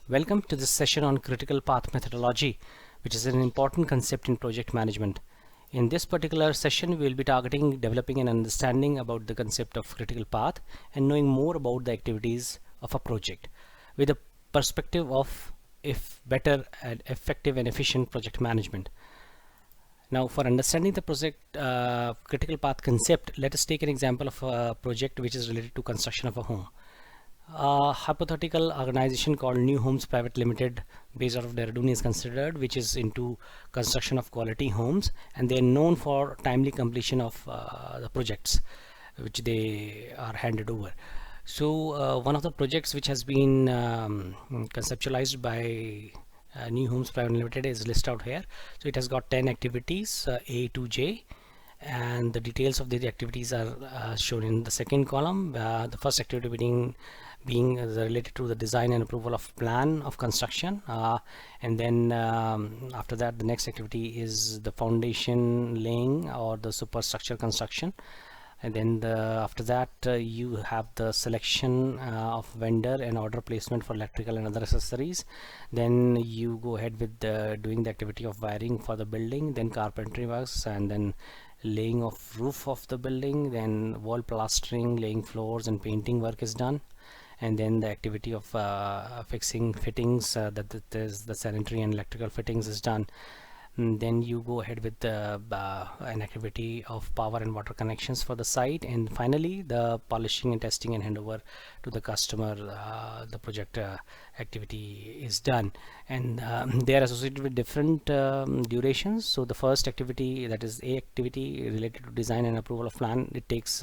Welcome to this session on critical path methodology, which is an important concept in project management. In this particular session, we will be targeting developing an understanding about the concept of critical path and knowing more about the activities of a project with a perspective of better and effective and efficient project management. Now, for understanding the project critical path concept, let us take an example of a project which is related to construction of a home. A hypothetical organization called New Homes Private Limited, based out of Dehradun, is considered, which is into construction of quality homes, and they are known for timely completion of the projects which they are handed over. So one of the projects which has been conceptualized by New Homes Private Limited is listed out here. So it has got 10 activities, A to J, and the details of the activities are shown in the second column. The first activity being related to the design and approval of plan of construction, and then after that the next activity is the foundation laying or the superstructure construction, and then after that you have the selection of vendor and order placement for electrical and other accessories. Then you go ahead with doing the activity of wiring for the building, then carpentry works, and then laying of roof of the building, then wall plastering, laying floors, and painting work is done. And then the activity of fixing fittings, that is the sanitary and electrical fittings, is done. And then you go ahead with an activity of power and water connections for the site, and finally the polishing and testing and handover to the customer. The project activity is done, and they are associated with different durations. So the first activity, that is A activity related to design and approval of plan, it is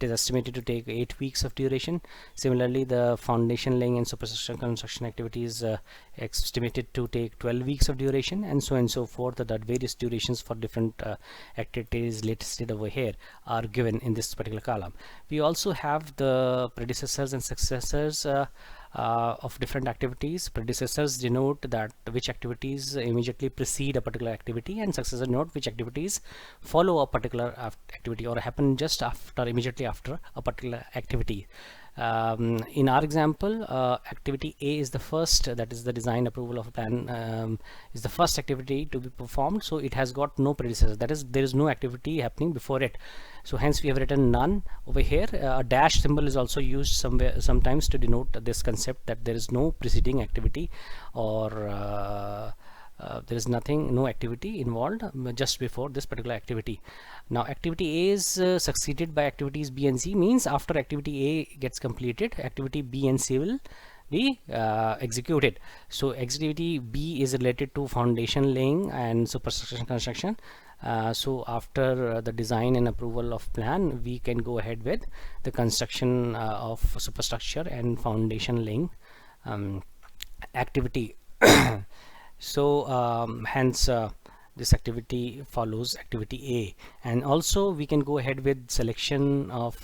estimated to take 8 weeks of duration. Similarly, the foundation laying and superstructure construction activities estimated to take 12 weeks of duration, and so on and so forth. That various durations for different activities listed over here are given in this particular column. We also have the predecessors and successors of different activities. Predecessors denote that which activities immediately precede a particular activity, and successors denote which activities follow a particular activity or happen just after, immediately after a particular activity. In our example, activity A is the first, that is the design approval of a plan, is the first activity to be performed, so it has got no predecessor, that is there is no activity happening before it. So hence we have written none over here. A dash symbol is also used sometimes to denote this concept that there is no preceding activity, or there is no activity involved just before this particular activity. Now activity A is succeeded by activities B and C, means after activity A gets completed, activity B and C will be executed. So activity B is related to foundation laying and superstructure construction. So after the design and approval of plan, we can go ahead with the construction of superstructure and foundation laying activity. So hence this activity follows activity A, and also we can go ahead with selection of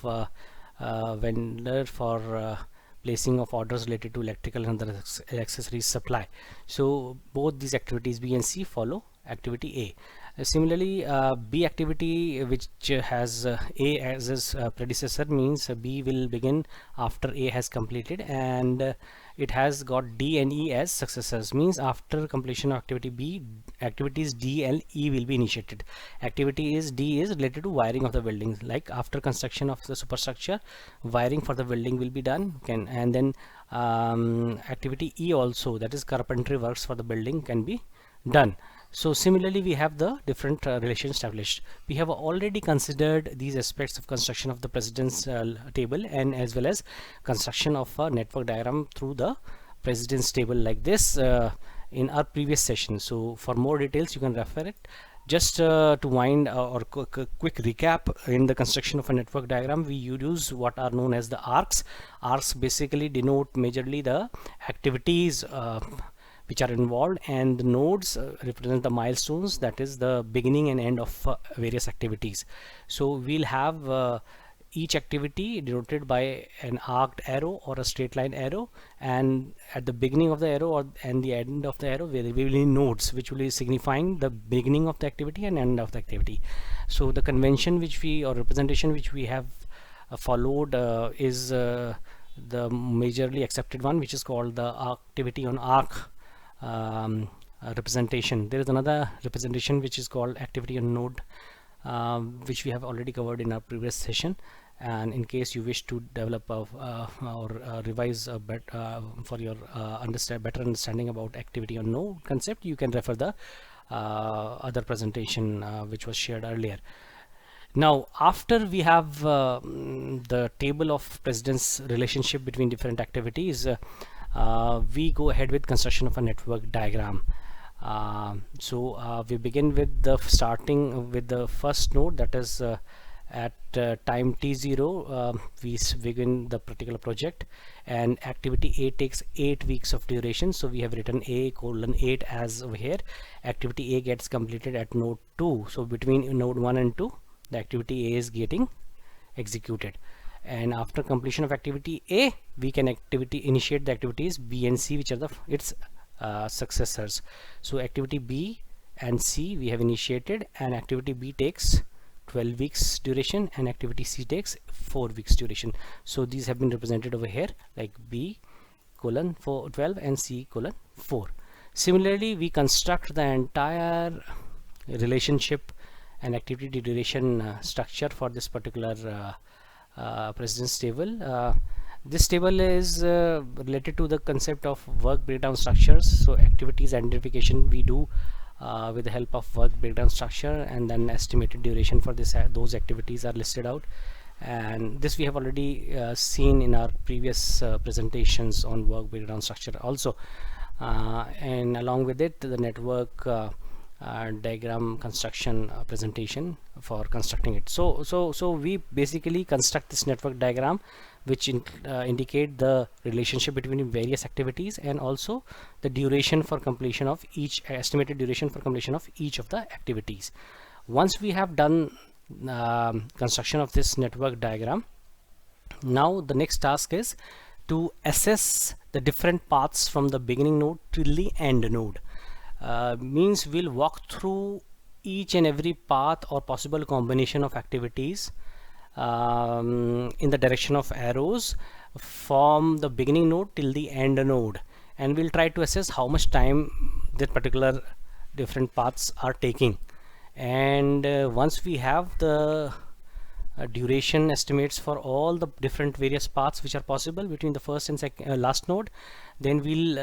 vendor for placing of orders related to electrical and other accessories supply. So both these activities B and C follow activity A. Similarly, B activity, which has A as its predecessor, means B will begin after A has completed, and it has got D and E as successors, means after completion of activity B, activities D and E will be initiated. Activity D is related to wiring of the building, like after construction of the superstructure, wiring for the building will be done, and then activity E also, that is carpentry works for the building, can be done. So similarly, we have the different relations established. We have already considered these aspects of construction of the precedence table, and as well as construction of a network diagram through the precedence table like this in our previous session. So for more details you can refer it. Just to wind or quick recap, in the construction of a network diagram we use what are known as the arcs. Arcs basically denote majorly the activities which are involved, and the nodes represent the milestones, that is the beginning and end of various activities. So we'll have each activity denoted by an arced arrow or a straight line arrow, and at the beginning of the arrow and the end of the arrow we will need nodes which will be signifying the beginning of the activity and end of the activity. So the convention which we, or representation which we have followed is the majorly accepted one, which is called the activity on arc representation. There is another representation which is called activity on node, which we have already covered in our previous session. And in case you wish to develop or revise a for your better understanding about activity on node concept, you can refer the other presentation which was shared earlier. Now, after we have the table of precedence relationship between different activities, we go ahead with construction of a network diagram. So we begin with the starting with the first node, that is at time t0 we begin the particular project, and activity A takes 8 weeks of duration. So we have written A:8 as over here. Activity A gets completed at node 2. So between node 1 and 2 the activity A is getting executed, and after completion of activity A we can initiate the activities B and C, which are its successors. So activity B and C we have initiated, and activity B takes 12 weeks duration and activity C takes 4 weeks duration. So these have been represented over here like B:12 and C:4. Similarly, we construct the entire relationship and activity duration structure for this particular precedence table. This table is related to the concept of work breakdown structures. So activities identification we do with the help of work breakdown structure, and then estimated duration for this those activities are listed out, and this we have already seen in our previous presentations on work breakdown structure also, and along with it the network diagram construction presentation for constructing it. So we basically construct this network diagram which indicate the relationship between various activities, and also the duration for completion of each, estimated duration for completion of each of the activities. Once we have done construction of this network diagram, now the next task is to assess the different paths from the beginning node till the end node. Means we'll walk through each and every path or possible combination of activities in the direction of arrows from the beginning node till the end node, and we'll try to assess how much time that particular different paths are taking. And once we have the duration estimates for all the different various paths which are possible between the first and last node, then we'll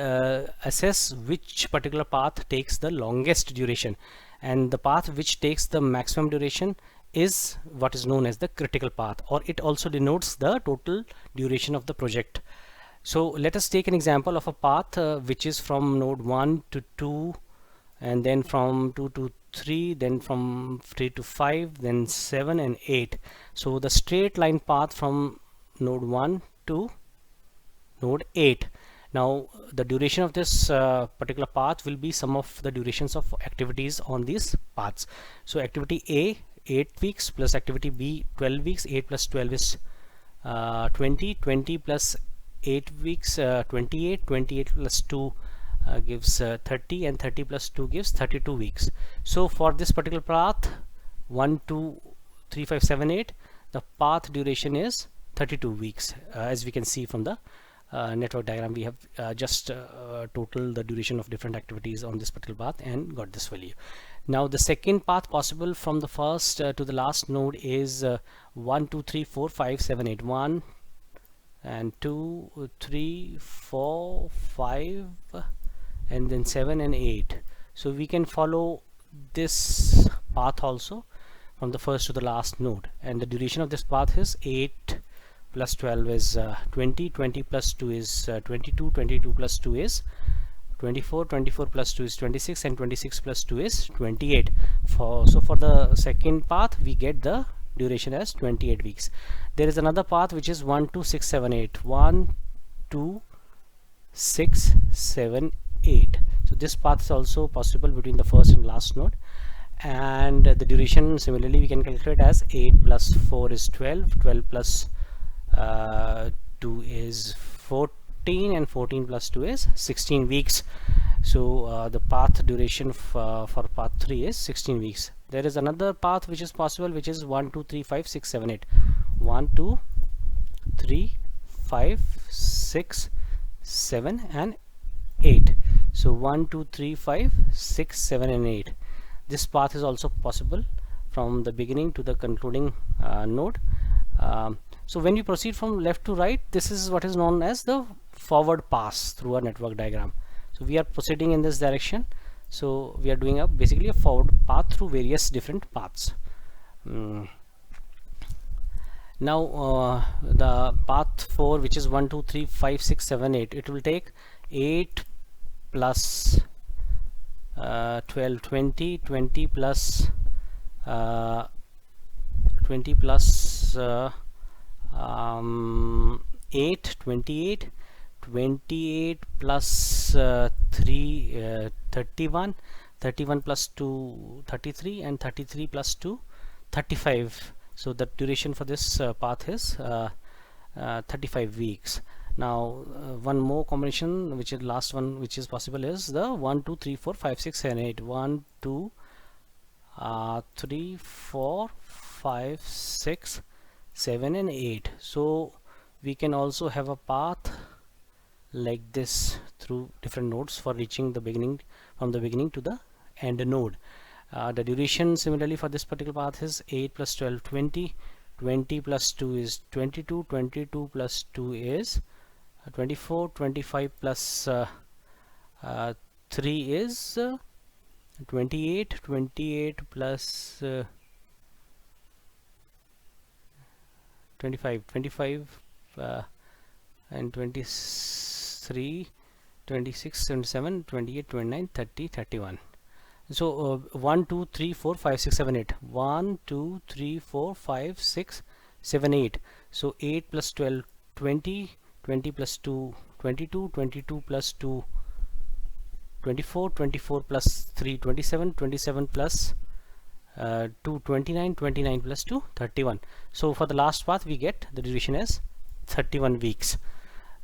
assess which particular path takes the longest duration, and the path which takes the maximum duration is what is known as the critical path, or it also denotes the total duration of the project. So let us take an example of a path which is from node 1 to 2, and then from 2 to 3, then from 3 to 5, then 7 and 8. So the straight line path from node 1 to node 8. Now the duration of this particular path will be sum of the durations of activities on these paths. So activity A 8 weeks plus activity B 12 weeks. 8 plus 12 is 20 plus 8 weeks 28. 28 plus 2 gives 30, and 30 plus 2 gives 32 weeks. So for this particular path 1 2 3 5 7 8, the path duration is 32 weeks. As we can see from the network diagram, we have just total the duration of different activities on this particular path and got this value. Now the second path possible from the first to the last node is 1 2 3 4 5 7 8. 1 and 2 3 4 5 and then 7 and 8. So we can follow this path also from the first to the last node, and the duration of this path is 8 plus 12 is 20. 20 plus 2 is 22. 22 plus 2 is 24. 24 plus 2 is 26, and 26 plus 2 is 28. So for the second path we get the duration as 28 weeks. There is another path which is 1 2 6 7 8. 1 2 6 7 8. So this path is also possible between the first and last node, and the duration similarly we can calculate as 8 plus 4 is 12. 12 plus 2 is 14, and 14 plus 2 is 16 weeks. So the path duration for path 3 is 16 weeks. There is another path which is possible, which is 1 2 3 5 6 7 8. 1 2 3 5 6 7 and 8. So 1 2 3 5 6 7 and 8. This path is also possible from the beginning to the concluding node. So when you proceed from left to right, this is what is known as the forward pass through a network diagram. So we are proceeding in this direction, so we are doing basically a forward path through various different paths. Now the path 4, which is 1 2 3 5 6 7 8, it will take 8 plus 12 20, 20 plus 20 plus 8 28, 28 plus 3 31, 31 plus 2 33, and 33 plus 2 35. So the duration for this path is 35 weeks. Now one more combination, which is last one, which is possible, is the 1 2 3 4 5 6 7 8. 1 2 3 4 5 6 7 and 8. So we can also have a path like this through different nodes for reaching the beginning, from the beginning to the end node. The duration similarly for this particular path is 8 plus 12 20, 20 plus 2 is 22, 22 plus 2 is 24, 25 plus 3 is 28, 28 plus 25, 25 and 23, 26, 27, 28, 29, 30, 31. So 1 2 3 4 5 6 7 8. 1 2 3 4 5 6 7 8. So 8 plus 12 20, 20 plus 2 22, 22 plus 2 24, 24 plus 3 27, 27 plus 2 29, 29 plus 2 31. So for the last path we get the duration as 31 weeks.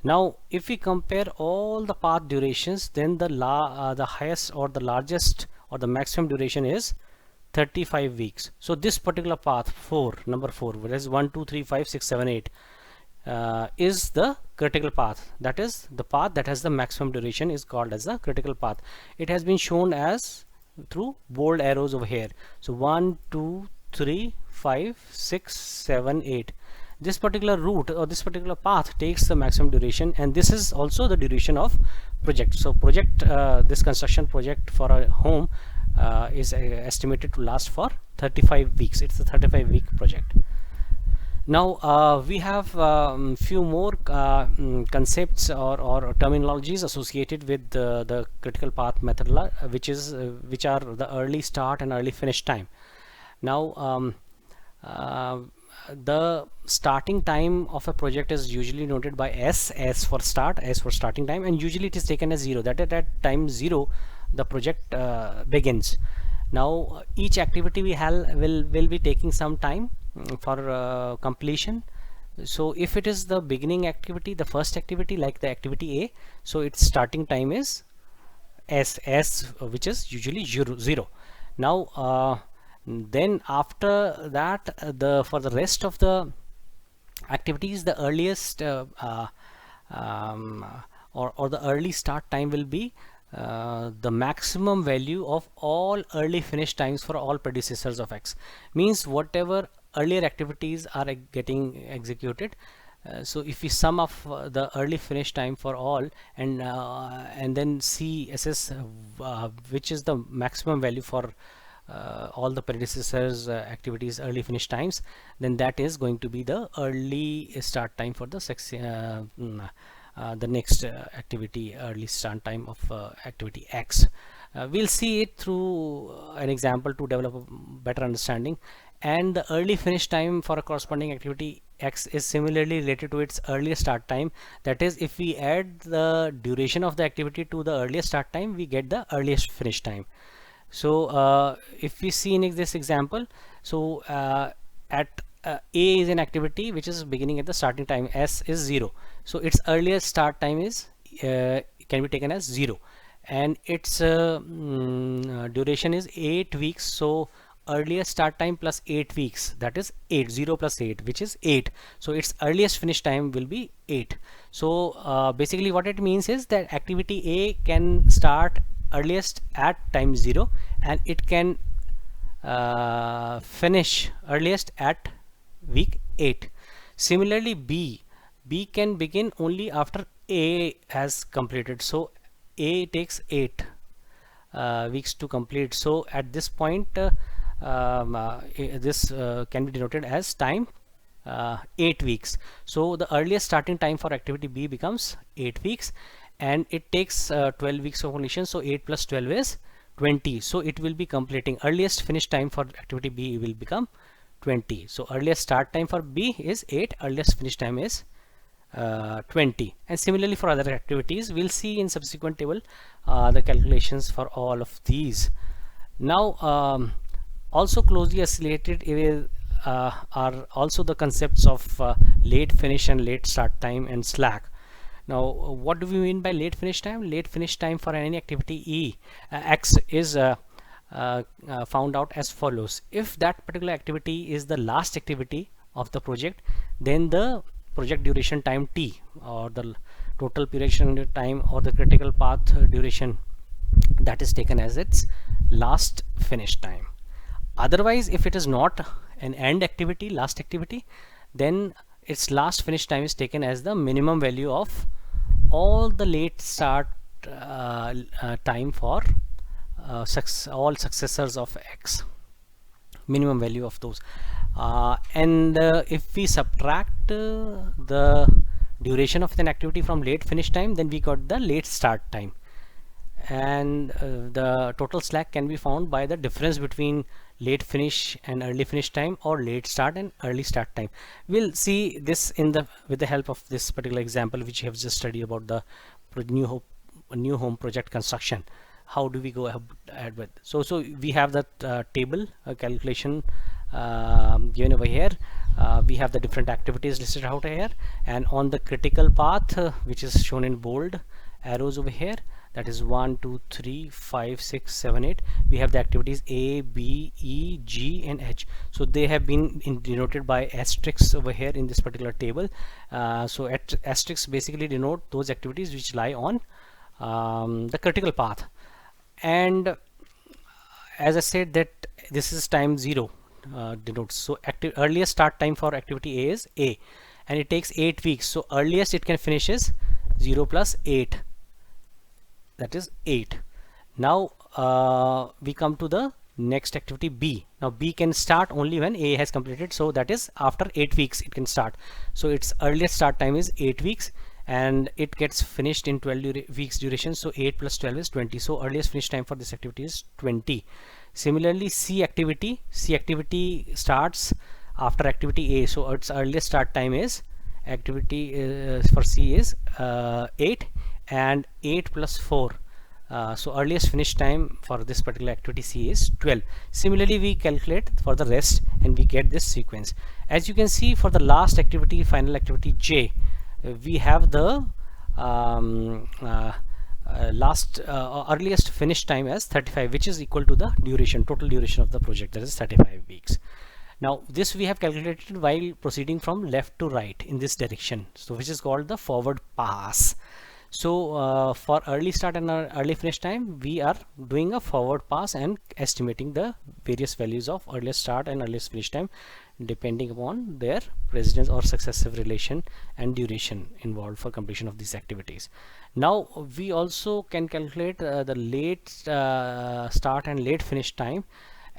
Now if we compare all the path durations, then the highest or the largest or the maximum duration is 35 weeks. So this particular path 4, number 4, whereas 1 2 3 5 6 7 8 is the critical path. That is the path that has the maximum duration is called as the critical path. It has been shown as through bold arrows over here. So 1 2 3 5 6 7 8. This particular route or this particular path takes the maximum duration, and this is also the duration of project. So project, this construction project for a home is estimated to last for 35 weeks. It's a 35-week project. Now we have few more concepts or terminologies associated with the critical path method, which are the early start and early finish time. Now the starting time of a project is usually noted by S for start, S for starting time, and usually it is taken as 0. That at time 0 the project begins. Now each activity we have will be taking some time for completion. So if it is the beginning activity, the first activity, like the activity A, so its starting time is S, which is usually 0. Now then after that, for the rest of the activities, the earliest or the early start time will be the maximum value of all early finish times for all predecessors of X. Means whatever earlier activities are getting executed, so if we sum up the early finish time for all and then assess which is the maximum value for all the predecessors activities early finish times, then that is going to be the early start time for the next activity, early start time of activity X. We'll see it through an example to develop a better understanding. And the early finish time for a corresponding activity X is similarly related to its earliest start time. That is, if we add the duration of the activity to the earliest start time, we get the earliest finish time. So if we see in this example, so at A is an activity which is beginning at the starting time, S is 0. So its earliest start time is can be taken as 0, and its duration is 8 weeks. So earliest start time plus 8 weeks, that is 8, 0 plus 8, which is 8. So its earliest finish time will be 8. So basically what it means is that activity A can start earliest at time 0, and it can finish earliest at week 8. Similarly, B can begin only after A has completed. So A takes 8 weeks to complete. So at this point, this can be denoted as time 8 weeks. So the earliest starting time for activity B becomes 8 weeks, and it takes 12 weeks of completion. So 8 plus 12 is 20. So it will be completing. Earliest finish time for activity B will become 20. So earliest start time for B is 8, earliest finish time is 20. And similarly for other activities, we'll see in subsequent table the calculations for all of these. Now also closely associated with are also the concepts of late finish and late start time and slack. Now what do we mean by late finish time? Late finish time for any activity X is found out as follows. If that particular activity is the last activity of the project, then the project duration time T, or the total duration time, or the critical path duration, that is taken as its last finish time. Otherwise, if it is not an end activity, last activity, then its last finish time is taken as the minimum value of all the late start time for all successors of X, minimum value of those. And if we subtract the duration of an activity from late finish time, then we got the late start time, and the total slack can be found by the difference between late finish and early finish time, or late start and early start time. We'll see this in the with the help of this particular example which we have just studied about the new home project construction. How do we go ahead with? So we have that table calculation given over here. We have the different activities listed out here, and on the critical path, which is shown in bold arrows over here, that is 1 2 3 5 6 7 8, we have the activities A, B, E, G and H. So they have been denoted by asterisks over here in this particular table. So asterisks basically denote those activities which lie on the critical path. And as I said, that this is time 0 denotes. So earliest start time for activity A is A, and it takes 8 weeks. So earliest it can finish is 0 plus 8, that is 8. Now we come to the next activity B. Now B can start only when A has completed, so that is after 8 weeks it can start. So its earliest start time is 8 weeks, and it gets finished in 12 weeks duration. So 8 plus 12 is 20. So earliest finish time for this activity is 20. Similarly, C activity starts after activity A. So its earliest start time is activity for C is 8, and 8 plus 4. So earliest finish time for this particular activity C is 12. Similarly, we calculate for the rest and we get this sequence. As you can see, for the last activity, final activity J, we have the earliest finish time as 35, which is equal to the duration, total duration of the project, that is 35 weeks. Now this we have calculated while proceeding from left to right in this direction, so which is called the forward pass. So for early start and early finish time, we are doing a forward pass and estimating the various values of earliest start and earliest finish time depending upon their precedence or successive relation and duration involved for completion of these activities. Now we also can calculate the late start and late finish time,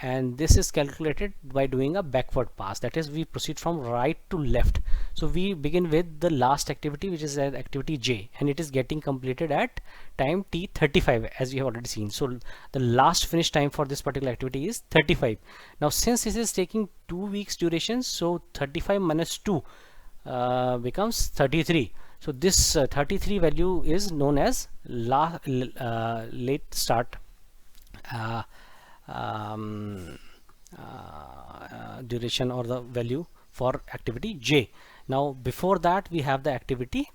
and this is calculated by doing a backward pass. That is, we proceed from right to left. So we begin with the last activity, which is activity J, and it is getting completed at time T35, as we have already seen. So the last finish time for this particular activity is 35. Now since this is taking 2 weeks duration, so 35 minus 2 becomes 33. So this 33 value is known as late start duration, or the value for activity J. Now before that we have the activity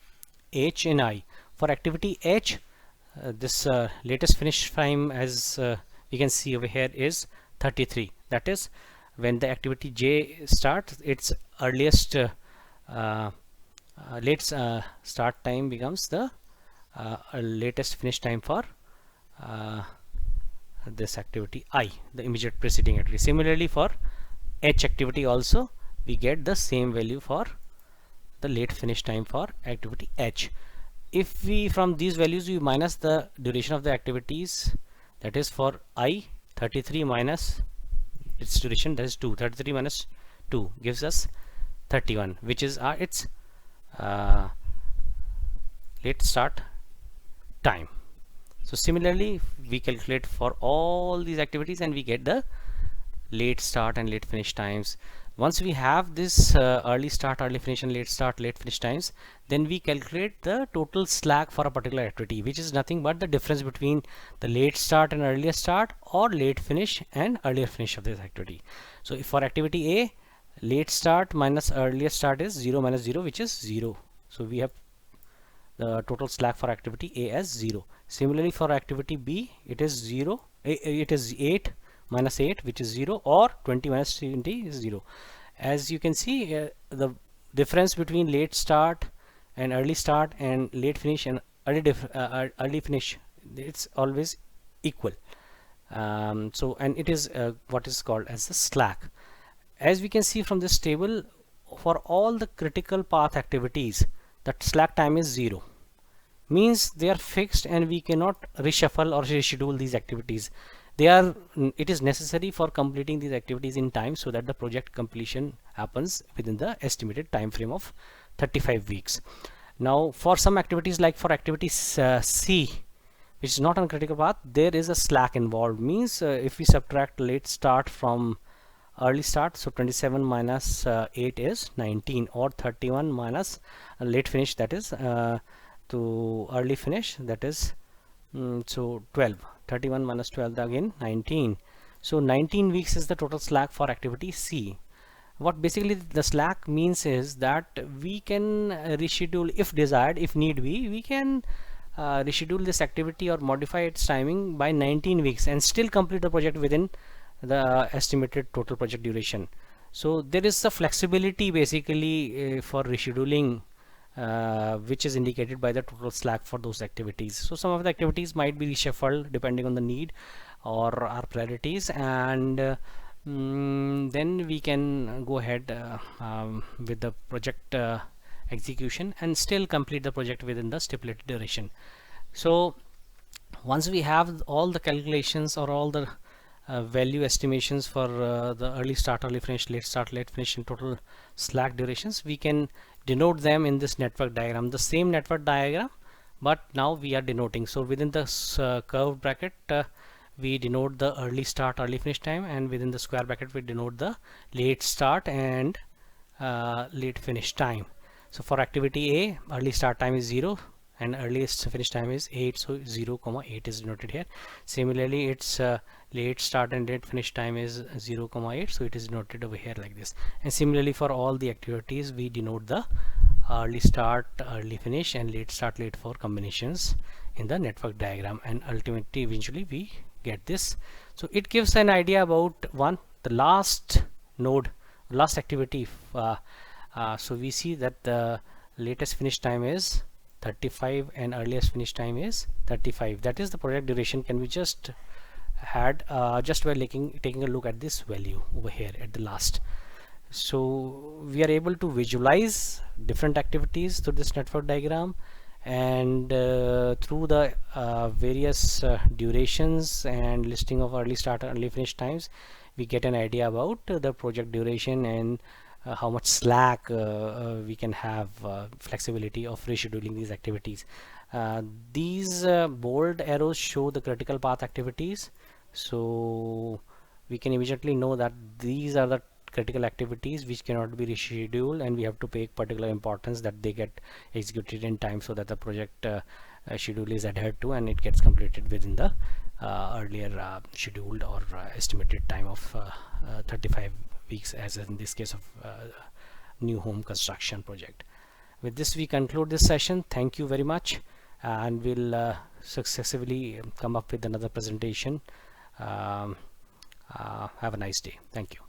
H and I. For activity H, this latest finish time, as we can see over here, is 33. That is, when the activity J starts, its earliest uh, late start time becomes the latest finish time for uh, this activity I, the immediate preceding activity. Similarly, for H activity also, we get the same value for the late finish time for activity H. If we, from these values, we minus the duration of the activities, that is for I, 33 minus its duration, that is 2. 33 minus 2 gives us 31, which is its uh, late start time. So similarly, we calculate for all these activities and we get the late start and late finish times. Once we have this early start, early finish, and late start, late finish times, then we calculate the total slack for a particular activity, which is nothing but the difference between the late start and earlier start, or late finish and earlier finish of this activity. So if for activity A, late start minus earlier start is 0 minus 0, which is 0. So we have the total slack for activity A as 0. Similarly, for activity B, it is 0. It is 8 minus 8, which is 0, or 20 minus 20 is 0. As you can see, the difference between late start and early start and late finish and early finish, it's always equal. So, and it is what is called as the slack. As we can see from this table, for all the critical path activities, the slack time is 0. Means they are fixed and we cannot reshuffle or reschedule these activities. It is necessary for completing these activities in time, so that the project completion happens within the estimated time frame of 35 weeks. Now, for some activities, like for activity C, which is not on critical path, there is a slack involved. Means if we subtract late start from early start, so 27 minus 8 is 19, or 31 minus late finish, that is to early finish, that is so 12. 31 minus 12, again 19. So 19 weeks is the total slack for activity C. What basically the slack means is that we can reschedule if desired, if need be, we can reschedule this activity or modify its timing by 19 weeks and still complete the project within the estimated total project duration. So there is a flexibility basically for rescheduling, which is indicated by the total slack for those activities. So some of the activities might be reshuffled depending on the need or our priorities, and then we can go ahead with the project execution and still complete the project within the stipulated duration. So once we have all the calculations or all the value estimations for the early start, early finish, late start, late finish, and total slack durations, we can denote them in this network diagram, the same network diagram, but now we are denoting. So within the curved bracket, we denote the early start, early finish time, and within the square bracket we denote the late start and late finish time. So for activity A, early start time is 0 and earliest finish time is 8, so 0, 8 is denoted here. Similarly, its late start and late finish time is 0, 8, so it is denoted over here like this. And similarly, for all the activities, we denote the early start, early finish, and late start, late for combinations in the network diagram, and ultimately eventually we get this. So it gives an idea about the last node, last activity. So we see that the latest finish time is 35 and earliest finish time is 35. That is the project duration can be just had just by taking a look at this value over here at the last. So we are able to visualize different activities through this network diagram, and through the various durations and listing of early start and early finish times, we get an idea about the project duration and how much slack we can have flexibility of rescheduling these activities. These bold arrows show the critical path activities, so we can immediately know that these are the critical activities which cannot be rescheduled, and we have to pay particular importance that they get executed in time, so that the project schedule is adhered to and it gets completed within the earlier scheduled or estimated time of 35 weeks, as in this case of new home construction project. With this, we conclude this session. Thank you very much, and we'll successively come up with another presentation Have a nice day. Thank you.